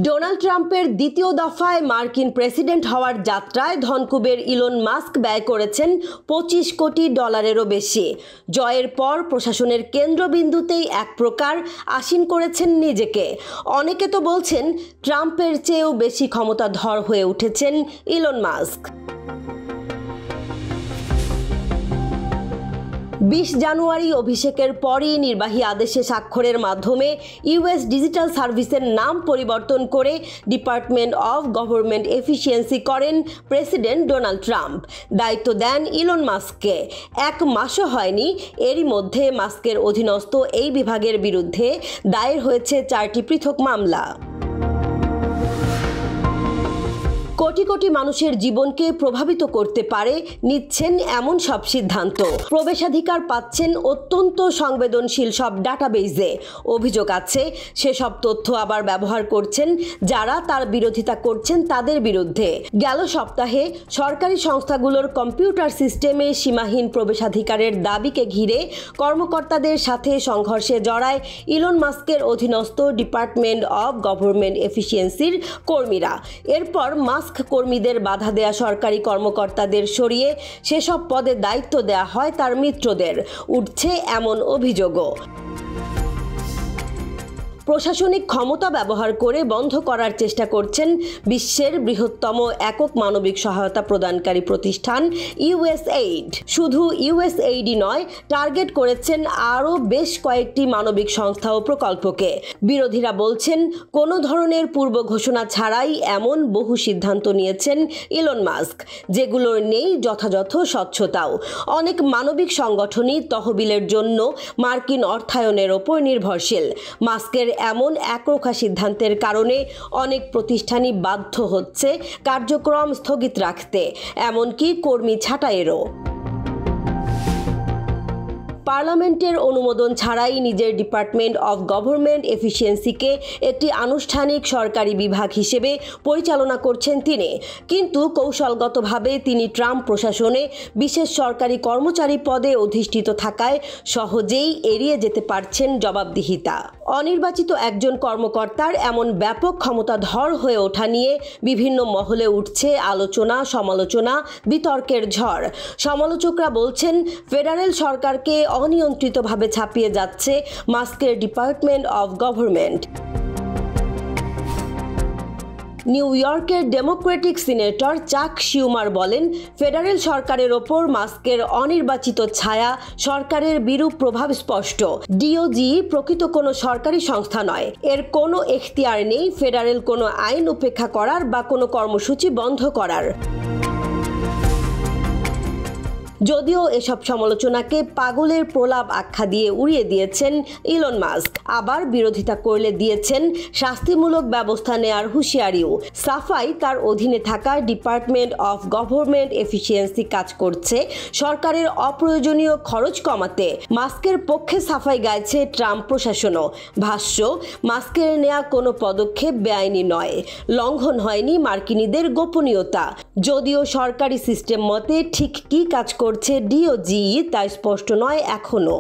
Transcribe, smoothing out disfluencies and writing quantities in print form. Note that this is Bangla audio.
ডোনাল্ড ট্রাম্পের দ্বিতীয় দফায় মার্কিন প্রেসিডেন্ট হওয়ার যাত্রায় ধনকুবের ইলন মাস্ক ব্যয় করেছেন $25 কোটিরও বেশি। জয়ের পর প্রশাসনের কেন্দ্রবিন্দুতেই এক প্রকার আসীন করেছেন নিজেকে। অনেকে তো বলছেন ট্রাম্পের চেয়েও বেশি ক্ষমতাধর হয়ে উঠেছেন ইলন মাস্ক। 20 জানুয়ারি অভিষেকের পরই নির্বাহী আদেশে স্বাক্ষরের মাধ্যমে ইউএস ডিজিটাল সার্ভিসের নাম পরিবর্তন করে ডিপার্টমেন্ট অফ গভর্নমেন্ট এফিসিয়েন্সি করেন প্রেসিডেন্ট ডোনাল্ড ট্রাম্প। দায়িত্ব দেন ইলন মাস্ককে। 1 মাসও হয়নি, এরই মধ্যে মাস্কের অধীনস্থ এই বিভাগের বিরুদ্ধে দায়ের হয়েছে 4টি পৃথক মামলা। কোটি কোটি মানুষের জীবনকে প্রভাবিত করতে পারে নিচ্ছেন এমন সব সিদ্ধান্ত। প্রবেশাধিকার পাচ্ছেন অত্যন্ত সংবেদনশীল সব ডাটাবেজে। অভিযোগ আছে সেসব তথ্য আবার ব্যবহার করছেন যারা তার বিরোধিতা করছেন তাদের বিরুদ্ধে। গেল সপ্তাহে সরকারি সংস্থাগুলোর কম্পিউটার সিস্টেমে সীমাহীন প্রবেশাধিকারের দাবিকে ঘিরে কর্মকর্তাদের সাথে সংঘর্ষে জড়ায় ইলন মাস্কের অধীনস্থ ডিপার্টমেন্ট অফ গভর্নমেন্ট এফিসিয়েন্সির কর্মীরা। এরপর মাস্ক কর্মীদের বাধা দেয়া সরকারি কর্মকর্তাদের সরিয়ে সেসব পদে দায়িত্ব দেয়া হয় তার মিত্রদের। উঠছে এমন অভিযোগও। প্রশাসনিক ক্ষমতা ব্যবহার করে বন্ধ করার চেষ্টা করছেন বিশ্বের বৃহত্তম একক মানবিক সহায়তা প্রদানকারী প্রতিষ্ঠান ইউএসএইড। শুধু ইউএসএইডই নয়, টার্গেট করেছেন আরও বেশ কয়েকটি মানবিক সংস্থা ও প্রকল্পকে। বিরোধীরা বলছেন কোনো ধরনের পূর্ব ঘোষণা ছাড়াই এমন বহু সিদ্ধান্ত নিয়েছেন ইলন মাস্ক, যেগুলোর নেই যথাযথ স্বচ্ছতাও। অনেক মানবিক সংগঠনই তহবিলের জন্য মার্কিন অর্থায়নের ওপর নির্ভরশীল। মাস্কের এমন একরোখা সিদ্ধান্তের কারণে অনেক প্রতিষ্ঠানই বাধ্য হচ্ছে কার্যক্রম স্থগিত রাখতে, এমনকি কর্মী ছাঁটাইয়েরও। পার্লামেন্টের অনুমোদন ছাড়াই নিজের ডিপার্টমেন্ট অফ গভর্নমেন্ট এফিসিয়েন্সিকে একটি আনুষ্ঠানিক সরকারি বিভাগ হিসেবে পরিচালনা করছেন তিনি। কিন্তু কৌশলগতভাবে তিনি ট্রাম্প প্রশাসনে বিশেষ সরকারি কর্মচারী পদে অধিষ্ঠিত থাকায় সহজেই এড়িয়ে যেতে পারছেন জবাবদিহিতা। অনির্বাচিত একজন কর্মকর্তার এমন ব্যাপক ক্ষমতাধর হয়ে ওঠা নিয়ে বিভিন্ন মহলে উঠছে আলোচনা, সমালোচনা, বিতর্কের ঝড়। সমালোচকরা বলছেন ফেডারেল সরকারকে অনিয়ন্ত্রিতভাবে ছাপিয়ে যাচ্ছে মাস্কের ডিপার্টমেন্ট অফ গভর্নমেন্ট। নিউ ইয়র্কের ডেমোক্রেটিক সিনেটর চাক শিউমার বলেন, ফেডারেল সরকারের ওপর মাস্কের অনির্বাচিত ছায়া সরকারের বিরূপ প্রভাব স্পষ্ট। ডিওজি প্রকৃত কোনো সরকারি সংস্থা নয়। এর কোনো এখতিয়ার নেই ফেডারেল কোনো আইন উপেক্ষা করার বা কোনো কর্মসূচি বন্ধ করার। যদিও এসব সমালোচনাকে পাগলের প্রলাপ আখ্যা দিয়ে উড়িয়ে দিয়েছেন ইলন মাস্ক, আবার বিরোধিতা করলে দিয়েছেন শাস্তিমূলক ব্যবস্থা নেয়ার হুঁশিয়ারিও। সাফাই তার অধীনে থাকা ডিপার্টমেন্ট অফ গভর্নমেন্ট এফিসিয়েন্সি কাজ করছে সরকারের অপ্রয়োজনীয় খরচ কমাতে। মাস্কের পক্ষে সাফাই গাইছে ট্রাম্প প্রশাসনও। ভাষ্য, মাস্কের নেয়া কোনো পদক্ষেপ বেআইনি নয়, লঙ্ঘন হয়নি মার্কিনীদের গোপনীয়তা। যদিও সরকারি সিস্টেম মতে ঠিক কী কাজ করছে ডিওজি তা স্পষ্ট নয় এখনো।